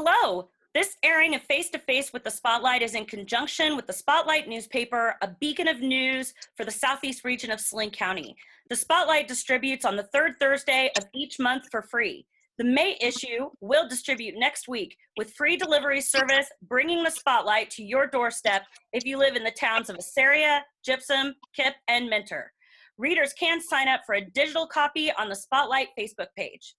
Hello. This airing of Face to Face with the Spotlight is in conjunction with the Spotlight newspaper, a beacon of news for the southeast region of Saline County. The Spotlight distributes on the third Thursday of each month for free. The May issue will distribute next week with free delivery service, bringing the Spotlight to your doorstep if you live in the towns of Assaria, Gypsum, Kip, and Mentor. Readers can sign up for a digital copy on the Spotlight Facebook page.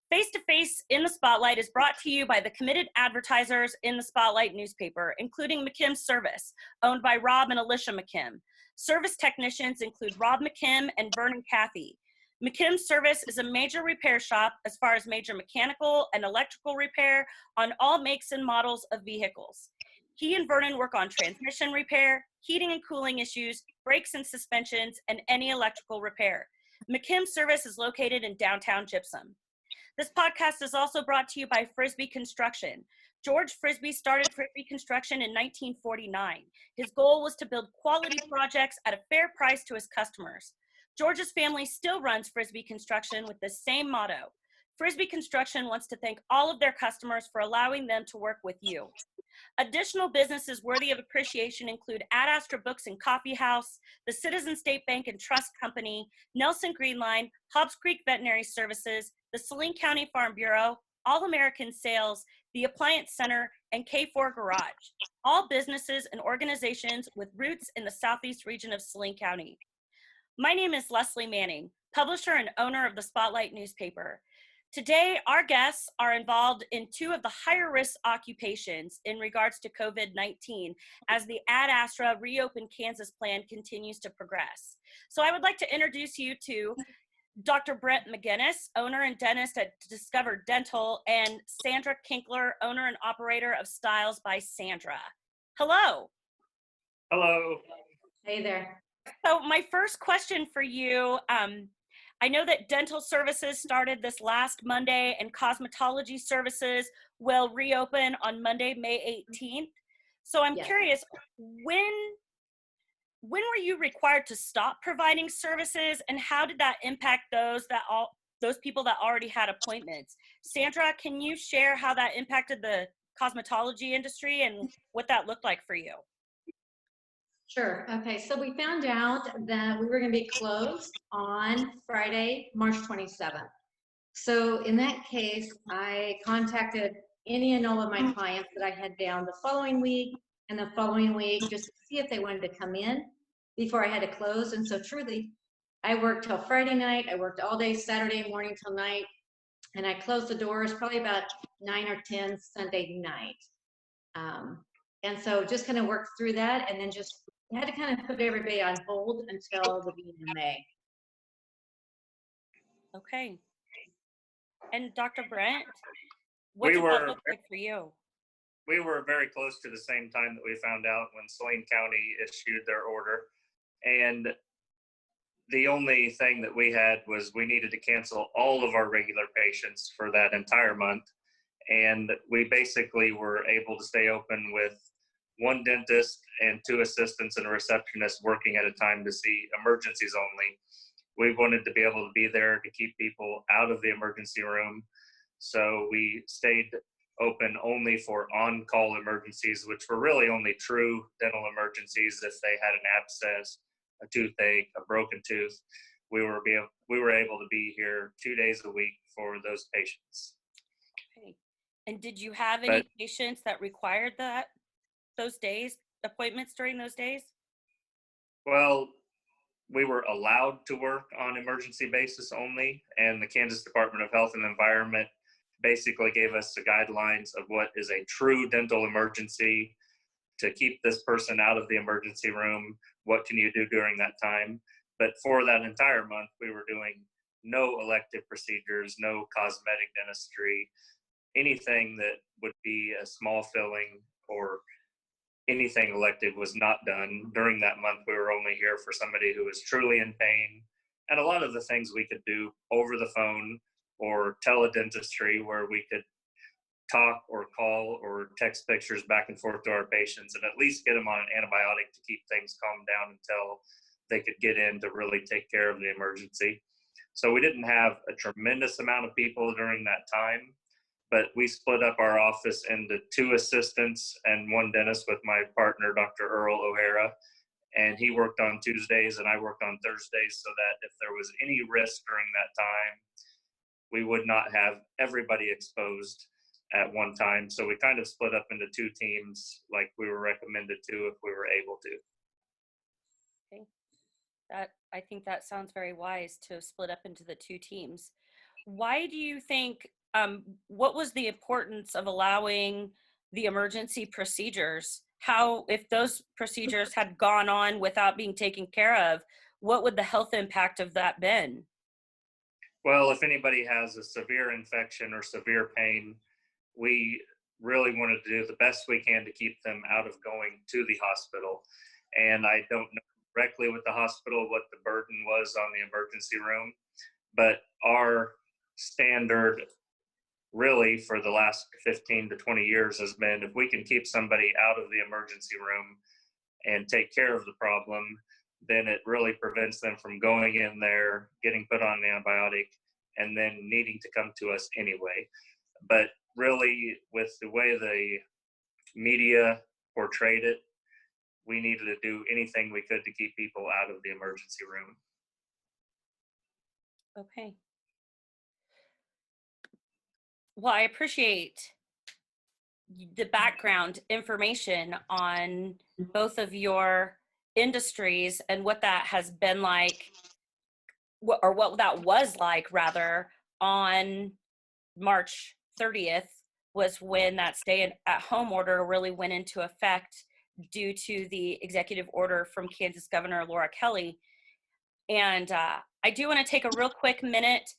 Face to Face in the Spotlight is brought to you by the committed advertisers in the Spotlight newspaper, including McKim Service, owned by Rob and Alicia McKim. Service technicians include Rob McKim and Vernon Cathy. McKim Service is a major repair shop as far as major mechanical and electrical repair on all makes and models of vehicles. He and Vernon work on transmission repair, heating and cooling issues, brakes and suspensions, and any electrical repair. McKim Service is located in downtown Gypsum. This podcast is also brought to you by Frisbee Construction. George Frisbee started Frisbee Construction in 1949. His goal was to build quality projects at a fair price to his customers. George's family still runs Frisbee Construction with the same motto. Frisbee Construction wants to thank all of their customers for allowing them to work with you. Additional businesses worthy of appreciation include Ad Astra Books and Coffee House, the Citizen State Bank and Trust Company, Nelson Greenline, Hobbs Creek Veterinary Services, the Saline County Farm Bureau, All American Sales, the Appliance Center, and K4 Garage, all businesses and organizations with roots in the southeast region of Saline County. My name is Leslie Manning, publisher and owner of the Spotlight newspaper. Today, our guests are involved in two of the higher risk occupations in regards to COVID-19 as the Ad Astra Reopen Kansas plan continues to progress. So I would like to introduce you to Dr. Brent Mayginnes, owner and dentist at Discover Dental, and Sandra Kinkelaar, owner and operator of Styles by Sandra. Hello. Hello. Hey there. So my first question for you, I know that dental services started this last Monday and cosmetology services will reopen on Monday, May 18th. So I'm curious, when were you required to stop providing services and how did that impact those people that already had appointments? Sandra, can you share how that impacted the cosmetology industry and what that looked like for you? Sure. Okay. So we found out that we were going to be closed on Friday, March 27th. So in that case, I contacted any and all of my clients that I had down the following week and the following week just to see if they wanted to come in before I had to close. And so truly, I worked till Friday night. I worked all day Saturday morning till night. And I closed the doors probably about 9 or 10 Sunday night. And so just kind of worked through that and then just had to kind of put everybody on hold until the beginning of May. Okay. And Dr. Brent, what did that look like for you? We were very close to the same time that we found out when Saline County issued their order. And the only thing that we had was we needed to cancel all of our regular patients for that entire month. And we basically were able to stay open with one dentist and 2 assistants and a receptionist working at a time to see emergencies only. We wanted to be able to be there to keep people out of the emergency room. So we stayed open only for on-call emergencies, which were really only true dental emergencies. If they had an abscess, a toothache, a broken tooth, we were able to be here 2 days a week for those patients. Okay. And did you have any patients that required those days, appointments during those days? Well, we were allowed to work on emergency basis only, and the Kansas Department of Health and Environment basically gave us the guidelines of what is a true dental emergency to keep this person out of the emergency room. What can you do during that time? But for that entire month, we were doing no elective procedures, no cosmetic dentistry, anything that would be a small filling or anything elective was not done. During that month, we were only here for somebody who was truly in pain. And a lot of the things we could do over the phone or teledentistry, where we could talk or call or text pictures back and forth to our patients and at least get them on an antibiotic to keep things calmed down until they could get in to really take care of the emergency. So we didn't have a tremendous amount of people during that time, but we split up our office into 2 assistants and 1 dentist with my partner, Dr. Earl O'Hara. And he worked on Tuesdays and I worked on Thursdays, so that if there was any risk during that time, we would not have everybody exposed at one time. So we kind of split up into 2 teams like we were recommended to if we were able to. Okay. I think that sounds very wise to split up into the 2 teams. Why do you think, what was the importance of allowing the emergency procedures? How, if those procedures had gone on without being taken care of, what would the health impact of that been? Well, if anybody has a severe infection or severe pain, we really wanted to do the best we can to keep them out of going to the hospital. And I don't know directly with the hospital what the burden was on the emergency room, but our standard really for the last 15 to 20 years has been, if we can keep somebody out of the emergency room and take care of the problem, then it really prevents them from going in there, getting put on an antibiotic, and then needing to come to us anyway. But really, with the way the media portrayed it, we needed to do anything we could to keep people out of the emergency room. Okay. Well, I appreciate the background information on both of your industries and what that has been like, or what that was like rather, on March 30th was when that stay-at-home order really went into effect due to the executive order from Kansas Governor Laura Kelly. And I do want to take a real quick minute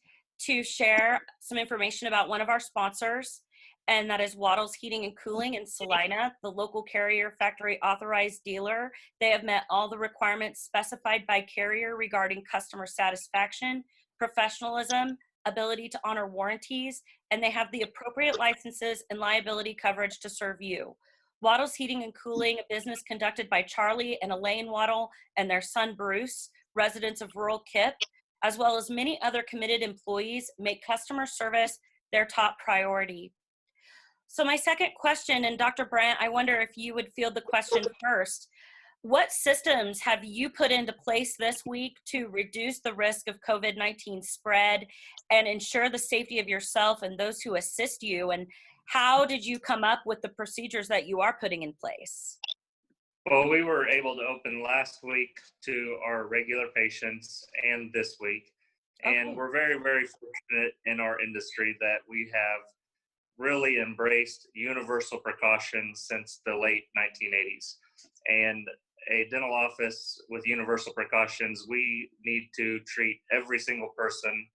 to share some information about one of our sponsors, and that is Waddles Heating and Cooling in Salina, the local Carrier factory authorized dealer. They have met all the requirements specified by Carrier regarding customer satisfaction, professionalism, ability to honor warranties, and they have the appropriate licenses and liability coverage to serve you. Waddles Heating and Cooling, a business conducted by Charlie and Elaine Waddle and their son Bruce, residents of rural Kip, as well as many other committed employees, make customer service their top priority. So my second question, and Dr. Brent, I wonder if you would field the question first. What systems have you put into place this week to reduce the risk of COVID-19 spread and ensure the safety of yourself and those who assist you? And how did you come up with the procedures that you are putting in place? Well, we were able to open last week to our regular patients and this week. And we're very, very fortunate in our industry that we have really embraced universal precautions since the late 1980s. And a dental office with universal precautions, we need to treat every single person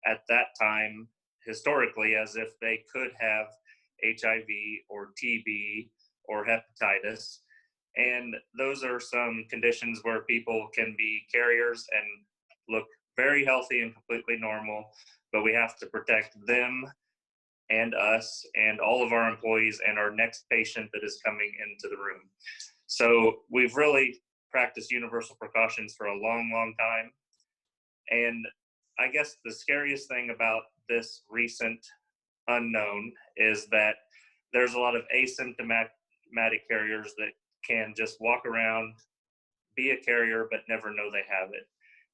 at that time historically as if they could have HIV or TB or hepatitis. And those are some conditions where people can be carriers and look very healthy and completely normal, but we have to protect them and us and all of our employees and our next patient that is coming into the room. So we've really practiced universal precautions for a long, long time. And I guess the scariest thing about this recent unknown is that there's a lot of asymptomatic carriers that can just walk around, be a carrier, but never know they have it.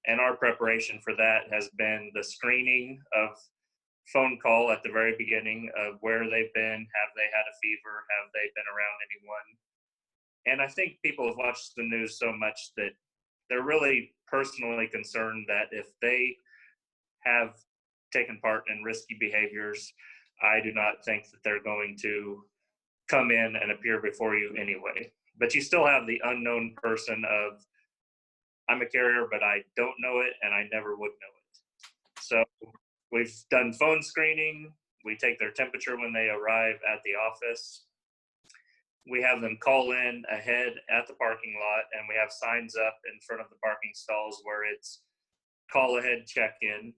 And our preparation for that has been the screening of phone call at the very beginning of where they've been, have they had a fever, have they been around anyone. And I think people have watched the news so much that they're really personally concerned that if they have taken part in risky behaviors, I do not think that they're going to come in and appear before you anyway. But you still have the unknown person of, I'm a carrier, but I don't know it and I never would know it. So we've done phone screening. We take their temperature when they arrive at the office. We have them call in ahead at the parking lot, and we have signs up in front of the parking stalls where it's call ahead check-in.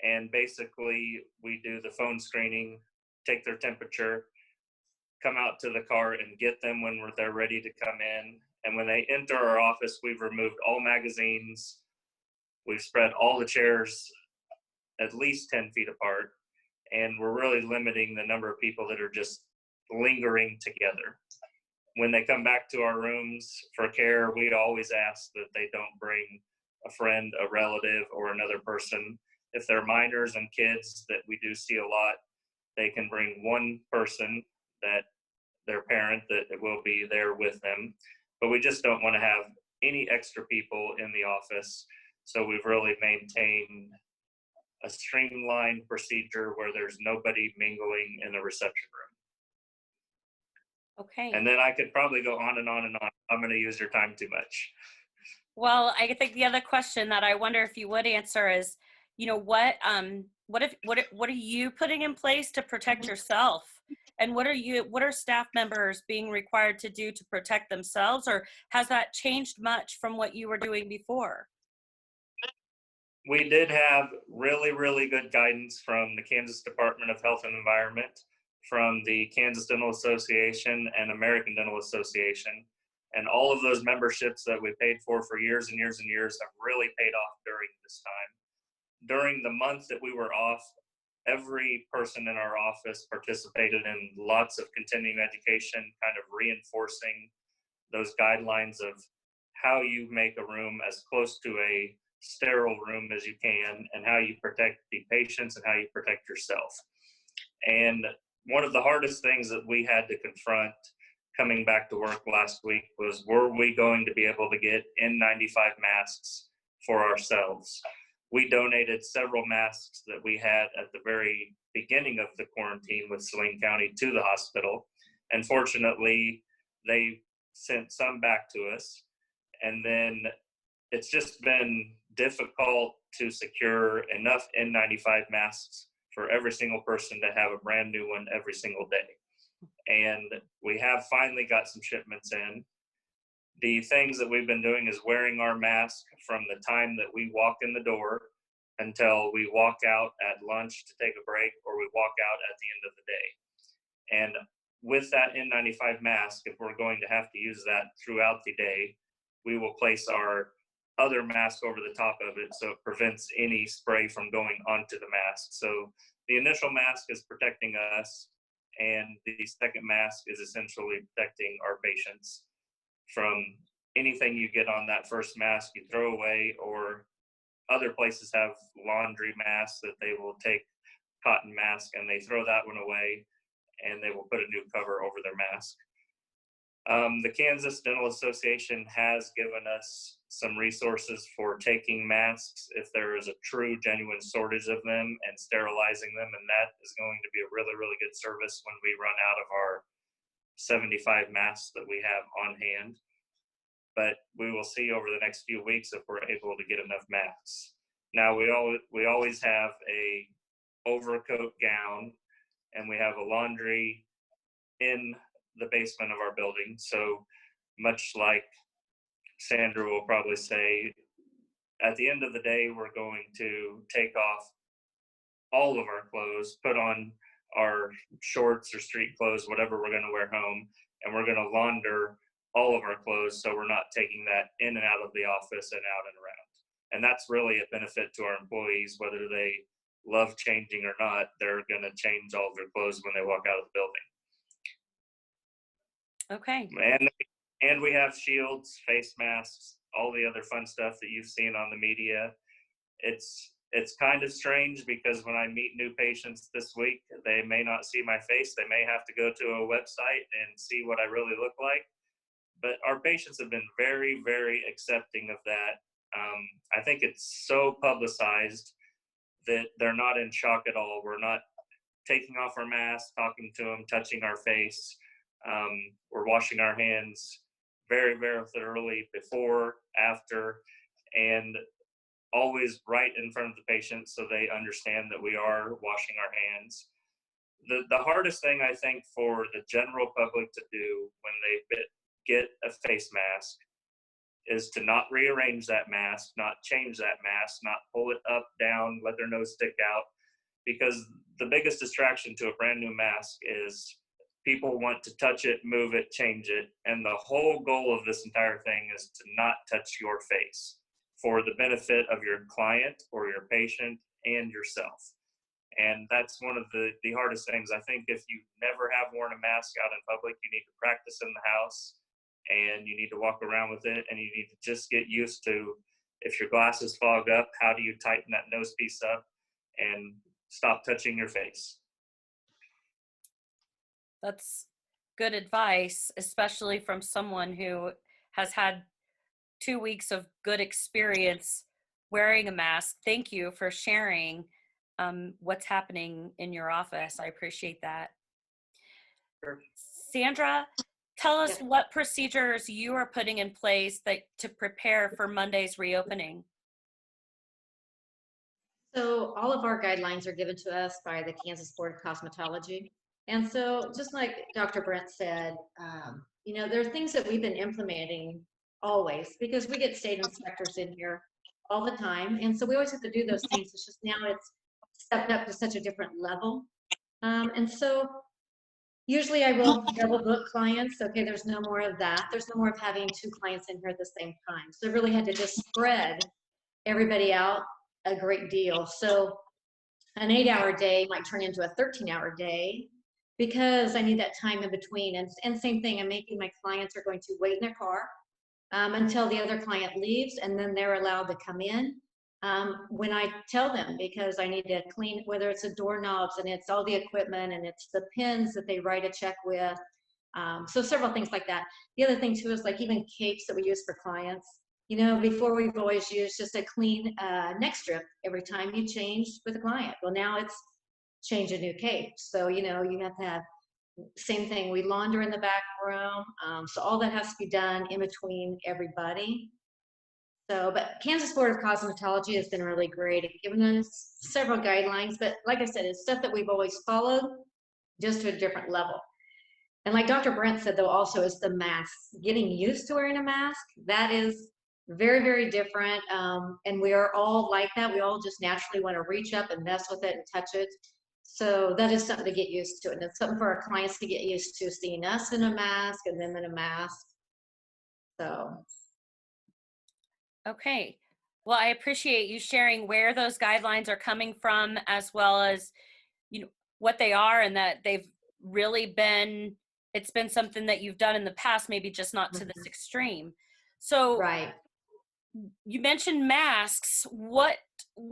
And basically we do the phone screening, take their temperature, come out to the car and get them when they're ready to come in. And when they enter our office, we've removed all magazines. We've spread all the chairs at least 10 feet apart. and we're really limiting the number of people that are just lingering together. When they come back to our rooms for care, we always ask that they don't bring a friend, a relative, or another person. If they're minors and kids that we do see a lot, they can bring one person, that their parent, that will be there with them. But we just don't want to have any extra people in the office. So we've really maintained a streamlined procedure where there's nobody mingling in the reception room. Okay. And then I could probably go on and on and on. I'm going to use your time too much. Well, I think the other question that I wonder if you would answer is, what are you putting in place to protect yourself? And what are staff members being required to do to protect themselves, or has that changed much from what you were doing before? We did have really, really good guidance from the Kansas Department of Health and Environment, from the Kansas Dental Association and American Dental Association. And all of those memberships that we paid for years and years and years have really paid off during this time. During the month that we were off, every person in our office participated in lots of continuing education, kind of reinforcing those guidelines of how you make a room as close to a sterile room as you can, and how you protect the patients and how you protect yourself. And one of the hardest things that we had to confront coming back to work last week was, were we going to be able to get N95 masks for ourselves? We donated several masks that we had at the very beginning of the quarantine with Saline County to the hospital. And fortunately, they sent some back to us. And then it's just been difficult to secure enough N95 masks for every single person to have a brand new one every single day. And we have finally got some shipments in. The things that we've been doing is wearing our mask from the time that we walk in the door until we walk out at lunch to take a break, or we walk out at the end of the day. And with that N95 mask, if we're going to have to use that throughout the day, we will place our other mask over the top of it so it prevents any spray from going onto the mask. So the initial mask is protecting us, and the second mask is essentially protecting our patients from anything you get on that first mask you throw away, or other places have laundry masks that they will take cotton mask and they throw that one away and they will put a new cover over their mask. The Kansas Dental Association has given us some resources for taking masks if there is a true, genuine shortage of them, and sterilizing them. And that is going to be a really, really good service when we run out of our 75 masks that we have on hand. But we will see over the next few weeks if we're able to get enough masks. Now, we always have a overcoat gown, and we have a laundry in the basement of our building. So much like Sandra will probably say, at the end of the day, we're going to take off all of our clothes, put on our shorts or street clothes, whatever we're going to wear home, and we're going to launder all of our clothes so we're not taking that in and out of the office and out and around. And that's really a benefit to our employees, whether they love changing or not. They're going to change all of their clothes when they walk out of the building. Okay. And we have shields, face masks, all the other fun stuff that you've seen on the media. It's kind of strange because when I meet new patients this week, they may not see my face. They may have to go to a website and see what I really look like. But our patients have been very, very accepting of that. I think it's so publicized that they're not in shock at all. We're not taking off our masks, talking to them, touching our face. We're washing our hands very, very thoroughly before, after, and always right in front of the patient so they understand that we are washing our hands. The hardest thing, I think, for the general public to do when they get a face mask is to not rearrange that mask, not change that mask, not pull it up, down, let their nose stick out, because the biggest distraction to a brand new mask is people want to touch it, move it, change it. And the whole goal of this entire thing is to not touch your face for the benefit of your client or your patient and yourself. And that's one of the hardest things. I think if you never have worn a mask out in public, you need to practice in the house, and you need to walk around with it, and you need to just get used to, if your glasses fog up, how do you tighten that nose piece up and stop touching your face? That's good advice, especially from someone who has had 2 weeks of good experience wearing a mask. Thank you for sharing what's happening in your office. I appreciate that. Sure. Sandra, tell us Yeah. what procedures you are putting in place to prepare for Monday's reopening. So all of our guidelines are given to us by the Kansas Board of Cosmetology. And so just like Dr. Brent said, there are things that we've been implementing always, because we get state inspectors in here all the time. And so we always have to do those things. It's just now it's stepped up to such a different level. And so usually I will double book clients. Okay, there's no more of that. There's no more of having 2 clients in here at the same time. So I really had to just spread everybody out a great deal. So an 8-hour day might turn into a 13-hour day because I need that time in between. And same thing, I'm making my clients are going to wait in their car until the other client leaves, and then they're allowed to come in when I tell them, because I need to clean, whether it's the doorknobs and it's all the equipment and it's the pins that they write a check with. So several things like that. The other thing too is like even capes that we use for clients. Before we've always used just a clean neck strip every time you change with a client. Well, now it's change a new cape. So, you have to have same thing. We launder in the back room. So all that has to be done in between everybody. So, but Kansas Board of Cosmetology has been really great at giving us several guidelines. But like I said, it's stuff that we've always followed, just to a different level. And like Dr. Brent said, though, also is the mask. Getting used to wearing a mask, that is very, very different. And we are all like that. We all just naturally want to reach up and mess with it and touch it. So that is something to get used to. And it's something for our clients to get used to, seeing us in a mask and them in a mask. So. Okay. Well, I appreciate you sharing where those guidelines are coming from, as well as, what they are, and that they've really been, it's been something that you've done in the past, maybe just not to this extreme. So Right. you mentioned masks. What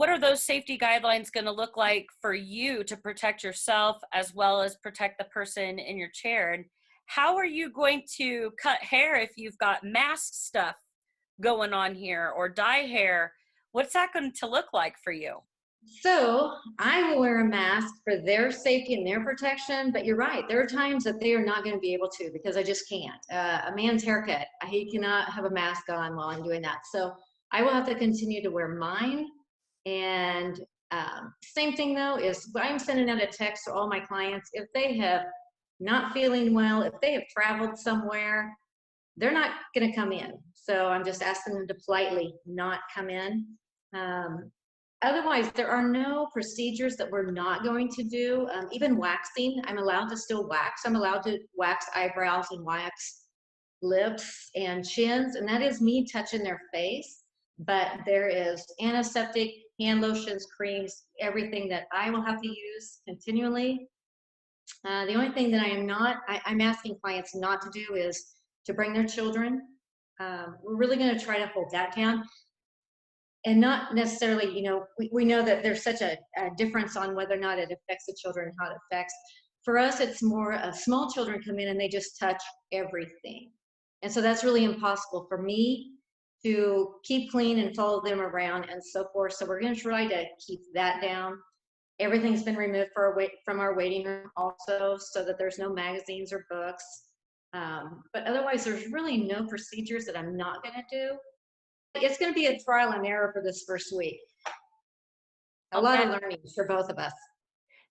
are those safety guidelines going to look like for you to protect yourself as well as protect the person in your chair? And how are you going to cut hair if you've got mask stuff going on here, or dye hair? What's that going to look like for you? So I will wear a mask for their safety and their protection, but you're right. There are times that they are not going to be able to, because I just can't. A man's haircut, he cannot have a mask on while I'm doing that. So I will have to continue to wear mine. And same thing though is I'm sending out a text to all my clients. If they have not feeling well, if they have traveled somewhere, they're not going to come in. So I'm just asking them to politely not come in. Otherwise, there are no procedures that we're not going to do. Even waxing, I'm allowed to still wax. I'm allowed to wax eyebrows and wax lips and chins, and that is me touching their face. But there is antiseptic, hand lotions, creams, everything that I will have to use continually. The only thing that I'm asking clients not to do is to bring their children. We're really going to try to hold that down. And not necessarily, we know that there's such a difference on whether or not it affects the children and how it affects. For us, it's more small children come in and they just touch everything. And so that's really impossible for me to keep clean and follow them around and so forth. So we're going to try to keep that down. Everything's been removed from our waiting room also, so that there's no magazines or books. But otherwise, there's really no procedures that I'm not going to do. It's going to be a trial and error for this first week. A lot of learning for both of us.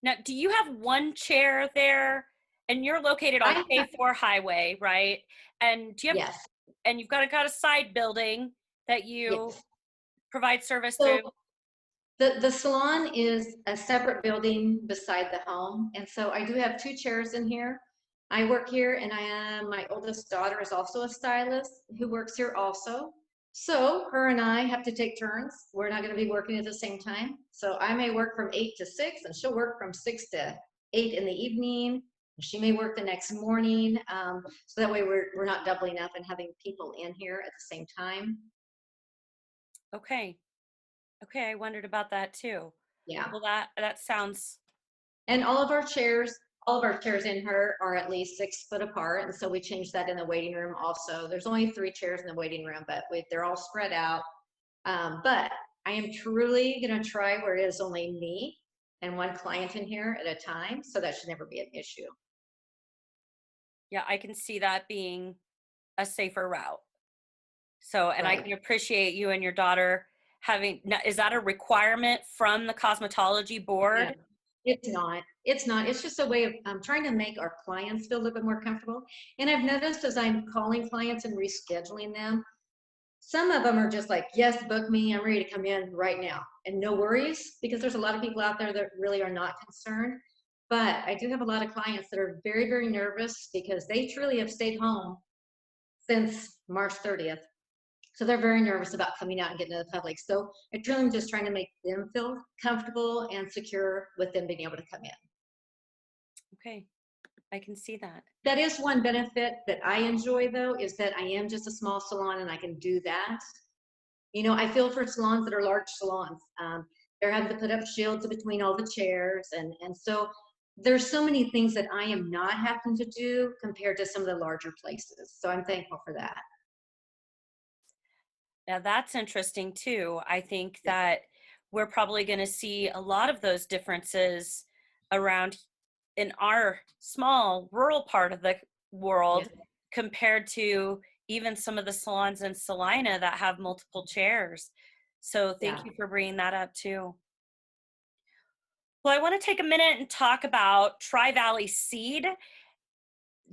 Now, do you have one chair there? And you're located on K4 Highway, right? And do you have? Yes. And you've got a side building that you provide service So to. the salon is a separate building beside the home, and so I do have 2 chairs in here. I work here, and my oldest daughter is also a stylist who works here also. So her and I have to take turns. We're not going to be working at the same time. So I may work from 8 to 6 and she'll work from 6 to 8 in the evening. She may work the next morning. So that way we're not doubling up and having people in here at the same time. Okay. Okay, I wondered about that too. Yeah. Well, that sounds And all of our chairs in here are at least 6 foot apart. And so we changed that in the waiting room also. There's only 3 chairs in the waiting room, but they're all spread out. But I am truly going to try where it is only me and one client in here at a time. So that should never be an issue. yeah, I can see that being a safer route. So, and I Right. can appreciate you and your daughter having, now, is that a requirement from the cosmetology No, board? it's not. It's not. It's just a way of trying to make our clients feel a little bit more comfortable. And I've noticed as I'm calling clients and rescheduling them, some of them are just like, yes, book me. I'm ready to come in right now. And no worries, because there's a lot of people out there that really are not concerned. But I do have a lot of clients that are very, very nervous because they truly have stayed home since March 30th. So they're very nervous about coming out and getting to the public. So I truly am just trying to make them feel comfortable and secure with them being able to come in. Okay, I can see that. That is one benefit that I enjoy though, is that I am just a small salon and I can do that. You know, I feel for salons that are large salons. They're having to put up shields between all the chairs. And so there's so many things that I am not having to do compared to some of the larger places. So I'm thankful for that. Now that's interesting too. I think Yeah. that we're probably going to see a lot of those differences around in our small rural part of the Yeah. world compared to even some of the salons in Salina that have multiple chairs. So Yeah. thank you for bringing that up too. Well, I want to take a minute and talk about Tri-Valley Seed.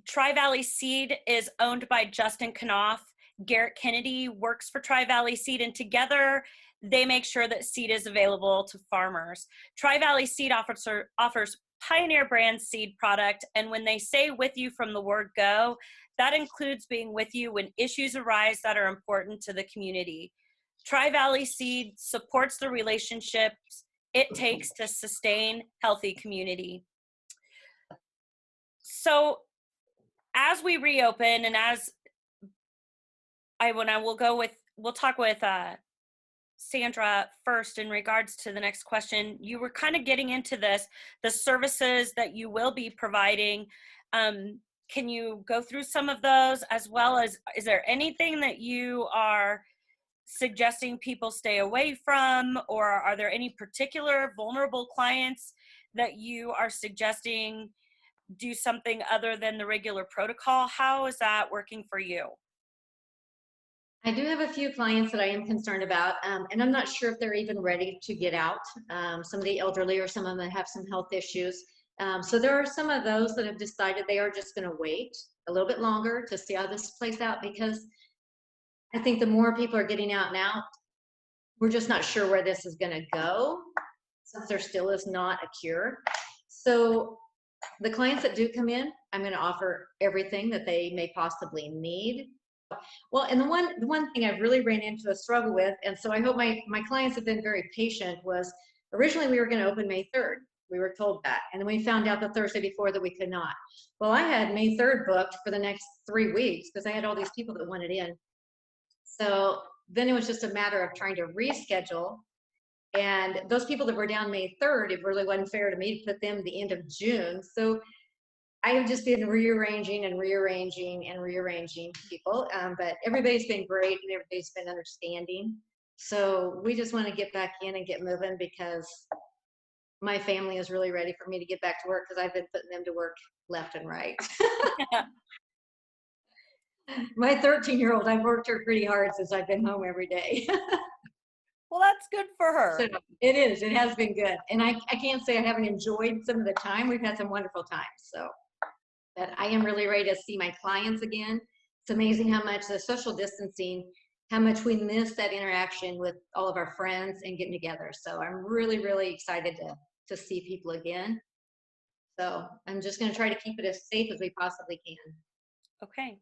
Tri-Valley Seed is owned by Justin Knopf. Garrett Kennedy works for Tri-Valley Seed, and together they make sure that seed is available to farmers. Tri-Valley Seed offers Pioneer brand seed product, and when they say with you from the word go, that includes being with you when issues arise that are important to the community. Tri-Valley Seed supports the relationships it takes to sustain healthy community. So as we reopen and as we'll talk with Sandra first in regards to the next question. You were kind of getting into this, the services that you will be providing. Can you go through some of those, as well as, is there anything that you are suggesting people stay away from, or are there any particular vulnerable clients that you are suggesting do something other than the regular protocol? How is that working for you? I do have a few clients that I am concerned about, and I'm not sure if they're even ready to get out. Some of the elderly or some of them have some health issues. So there are some of those that have decided they are just going to wait a little bit longer to see how this plays out, because I think the more people are getting out now, we're just not sure where this is going to go, since there still is not a cure. So the clients that do come in, I'm going to offer everything that they may possibly need. Well, and the one thing I've really ran into a struggle with, and so I hope my clients have been very patient, was originally we were going to open May 3rd. We were told that. And then we found out the Thursday before that we could not. Well, I had May 3rd booked for the next 3 weeks because I had all these people that wanted in. So then it was just a matter of trying to reschedule. And those people that were down May 3rd, it really wasn't fair to me to put them the end of June. So I have just been rearranging and rearranging and rearranging people, but everybody's been great and everybody's been understanding. So we just want to get back in and get moving, because my family is really ready for me to get back to work, because I've been putting them to work left and right. My 13-year-old, I've worked her pretty hard since I've been home every day. Well, that's good for her. So it is, it has been good. And I can't say I haven't enjoyed some of the time. We've had some wonderful times. So. But I am really ready to see my clients again. It's amazing how much the social distancing, how much we miss that interaction with all of our friends and getting together. So I'm really, really excited to see people again. So I'm just going to try to keep it as safe as we possibly can. Okay.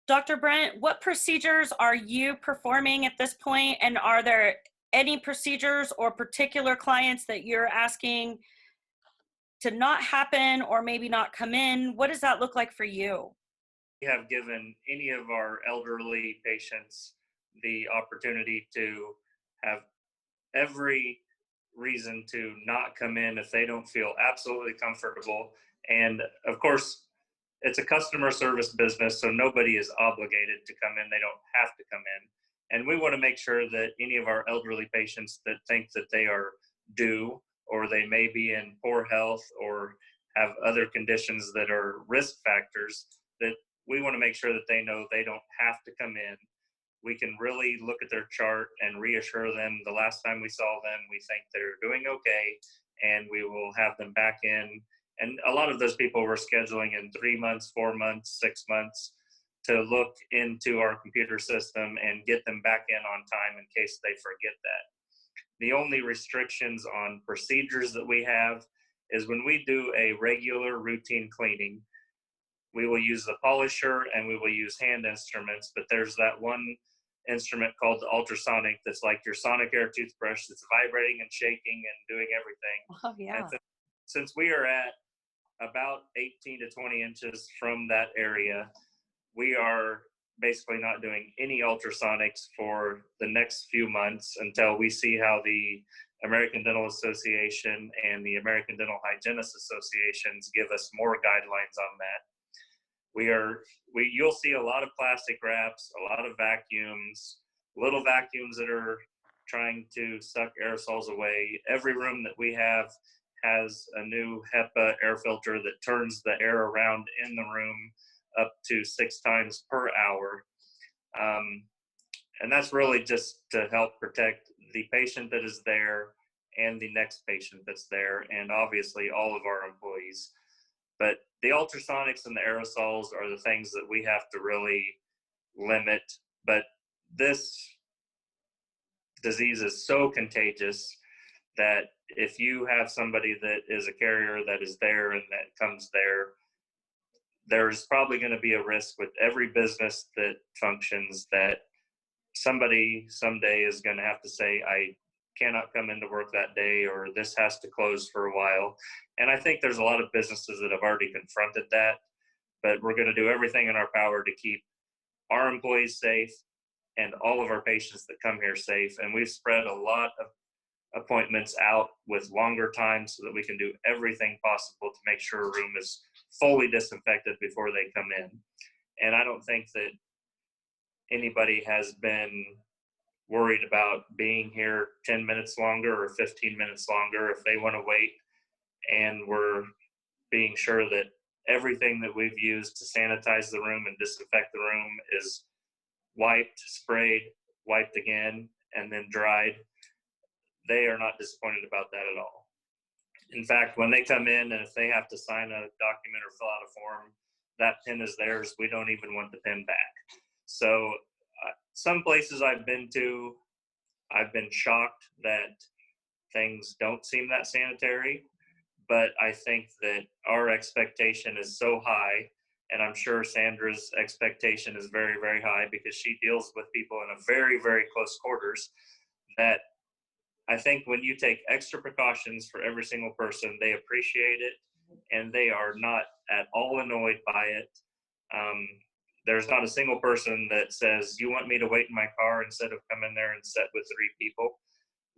Dr. Brent, what procedures are you performing at this point? And are there any procedures or particular clients that you're asking to not happen or maybe not come in? What does that look like for you? We have given any of our elderly patients the opportunity to have every reason to not come in if they don't feel absolutely comfortable. And of course, it's a customer service business, so nobody is obligated to come in. They don't have to come in. And we want to make sure that any of our elderly patients that think that they are due, or they may be in poor health or have other conditions that are risk factors, that we want to make sure that they know they don't have to come in. We can really look at their chart and reassure them the last time we saw them, we think they're doing okay, and we will have them back in. And a lot of those people we're scheduling in 3 months, 4 months, 6 months to look into our computer system and get them back in on time in case they forget that. The only restrictions on procedures that we have is when we do a regular routine cleaning, we will use the polisher and we will use hand instruments, but there's that one instrument called the ultrasonic that's like your sonic air toothbrush that's vibrating and shaking and doing everything. Oh, yeah. And since we are at about 18 to 20 inches from that area, we are basically not doing any ultrasonics for the next few months until we see how the American Dental Association and the American Dental Hygienists Associations give us more guidelines on that. You'll see a lot of plastic wraps, a lot of vacuums, little vacuums that are trying to suck aerosols away. Every room that we have has a new HEPA air filter that turns the air around in the room up to 6 times per hour. And that's really just to help protect the patient that is there and the next patient that's there, and obviously all of our employees. But the ultrasonics and the aerosols are the things that we have to really limit. But this disease is so contagious that if you have somebody that is a carrier that is there and that comes there, there's probably going to be a risk with every business that functions that somebody someday is going to have to say, I cannot come into work that day, or this has to close for a while. And I think there's a lot of businesses that have already confronted that, but we're going to do everything in our power to keep our employees safe and all of our patients that come here safe. And we've spread a lot of appointments out with longer times so that we can do everything possible to make sure a room is fully disinfected before they come in. And I don't think that anybody has been worried about being here 10 minutes longer or 15 minutes longer if they want to wait. And we're being sure that everything that we've used to sanitize the room and disinfect the room is wiped, sprayed, wiped again, and then dried. They are not disappointed about that at all. In fact, when they come in and if they have to sign a document or fill out a form, that pen is theirs. We don't even want the pen back. So some places I've been to, I've been shocked that things don't seem that sanitary, but I think that our expectation is so high, and I'm sure Sandra's expectation is very, very high because she deals with people in a very, very close quarters, that I think when you take extra precautions for every single person, they appreciate it and they are not at all annoyed by it. There's not a single person that says, you want me to wait in my car instead of come in there and sit with 3 people.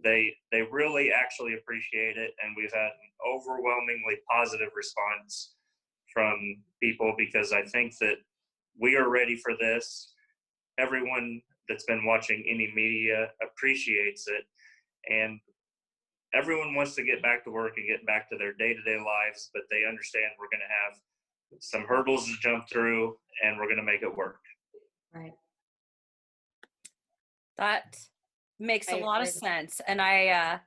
They really actually appreciate it, and we've had an overwhelmingly positive response from people because I think that we are ready for this. Everyone that's been watching any media appreciates it, and everyone wants to get back to work and get back to their day-to-day lives, but they understand we're going to have some hurdles to jump through, and we're going to make it work. Right. That makes a lot of agree. sense. And I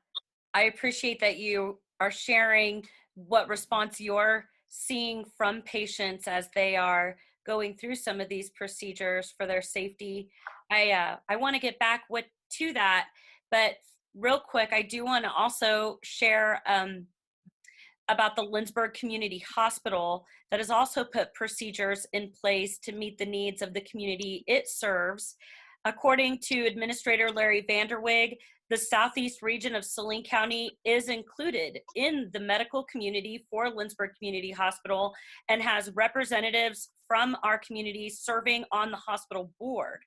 appreciate that you are sharing what response you're seeing from patients as they are going through some of these procedures for their safety. I want to get back to that, but real quick, I do want to also share about the Lindsborg Community Hospital that has also put procedures in place to meet the needs of the community it serves. According to Administrator Larry Vanderwig, the Southeast region of Saline County is included in the medical community for Lindsborg Community Hospital and has representatives from our community serving on the hospital board.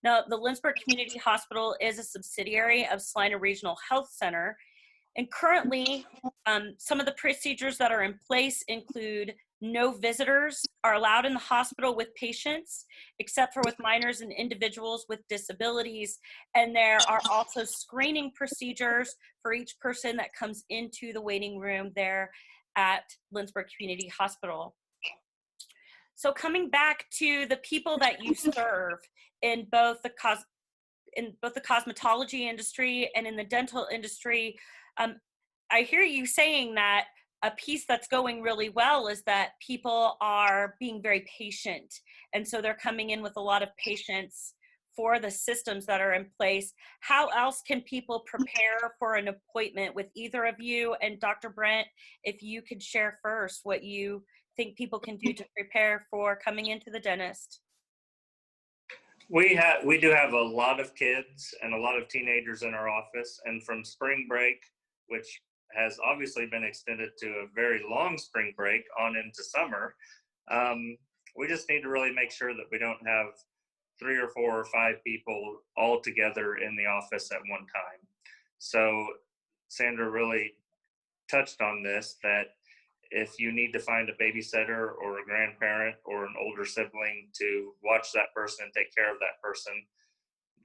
Now, the Lindsborg Community Hospital is a subsidiary of Salina Regional Health Center, and currently, some of the procedures that are in place include no visitors are allowed in the hospital with patients, except for with minors and individuals with disabilities. And there are also screening procedures for each person that comes into the waiting room there at Lindsborg Community Hospital. So coming back to the people that you serve in both the cosmetology industry and in the dental industry, I hear you saying that a piece that's going really well is that people are being very patient. And so they're coming in with a lot of patience for the systems that are in place. How else can people prepare for an appointment with either of you? And Dr. Brent, if you could share first what you think people can do to prepare for coming into the dentist. We do have a lot of kids and a lot of teenagers in our office, and from spring break, which has obviously been extended to a very long spring break on into summer, we just need to really make sure that we don't have 3 or 4 or 5 people all together in the office at one time. So Sandra really touched on this, that if you need to find a babysitter or a grandparent or an older sibling to watch that person and take care of that person,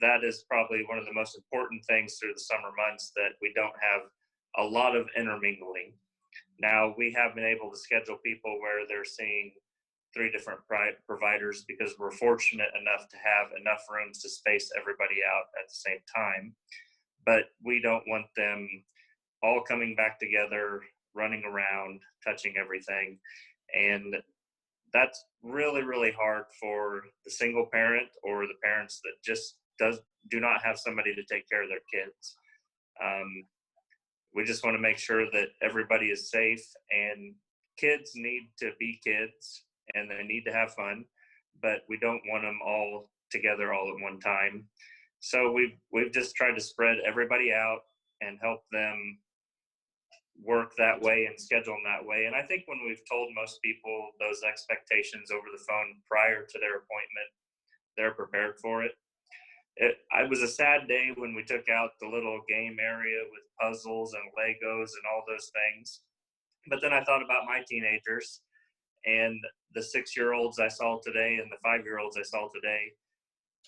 that is probably one of the most important things through the summer months, that we don't have a lot of intermingling. Now, we have been able to schedule people where they're seeing 3 different providers because we're fortunate enough to have enough rooms to space everybody out at the same time. But we don't want them all coming back together, running around, touching everything. And that's really, really hard for the single parent or the parents that just do not have somebody to take care of their kids. We just want to make sure that everybody is safe, and kids need to be kids and they need to have fun, but we don't want them all together all at one time. So we've just tried to spread everybody out and help them work that way and schedule them that way. And I think when we've told most people those expectations over the phone prior to their appointment, they're prepared for it. It was a sad day when we took out the little game area with puzzles and Legos and all those things. But then I thought about my teenagers and the 6-year-olds I saw today and the 5-year-olds I saw today.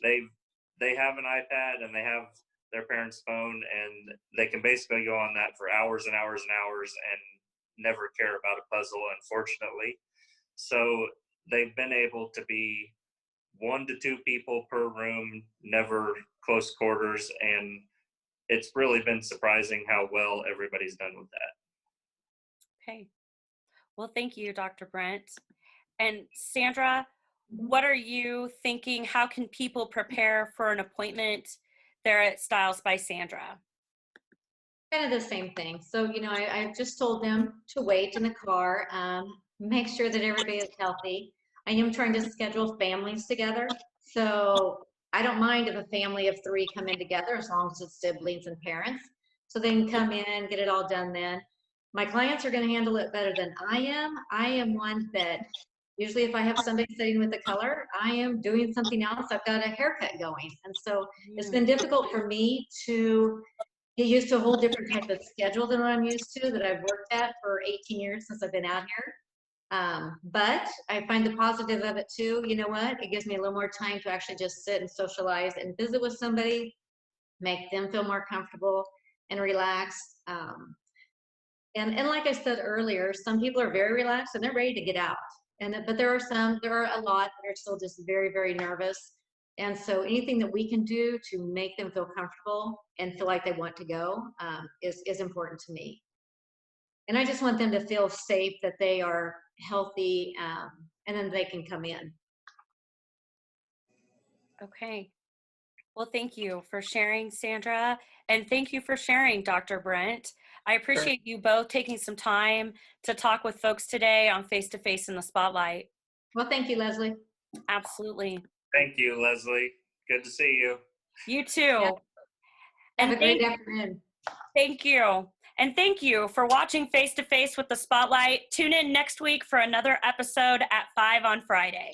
They have an iPad and they have their parents' phone, and they can basically go on that for hours and hours and hours and never care about a puzzle, unfortunately. So they've been able to be 1 to 2 people per room, never close quarters, and it's really been surprising how well everybody's done with that. Okay. Well, thank you, Dr. Brent. And Sandra, what are you thinking? How can people prepare for an appointment there at Styles by Sandra? Kind of the same thing. So, I've just told them to wait in the car, make sure that everybody is healthy. I am trying to schedule families together. So I don't mind if a family of 3 come in together, as long as it's siblings and parents. So they can come in, get it all done then. My clients are going to handle it better than I am. I am one that usually if I have somebody sitting with the color, I am doing something else. I've got a haircut going. And so it's been difficult for me to get used to a whole different type of schedule than what I'm used to, that I've worked at for 18 years since I've been out here. But I find the positive of it too. You know what? It gives me a little more time to actually just sit and socialize and visit with somebody, make them feel more comfortable and relax. And like I said earlier, some people are very relaxed and they're ready to get out. But there are a lot that are still just very, very nervous. And so anything that we can do to make them feel comfortable and feel like they want to go is important to me. And I just want them to feel safe, that they are healthy, and then they can come in. Okay. Well, thank you for sharing, Sandra. And thank you for sharing, Dr. Brent. I appreciate you both taking some time to talk with folks today on Face to Face in the Spotlight. Well, thank you, Leslie. Absolutely. Thank you, Leslie. Good to see you. You too. Yeah. Have And a great afternoon. thank you. And thank you for watching Face to Face with the Spotlight. Tune in next week for another episode at 5 on Friday.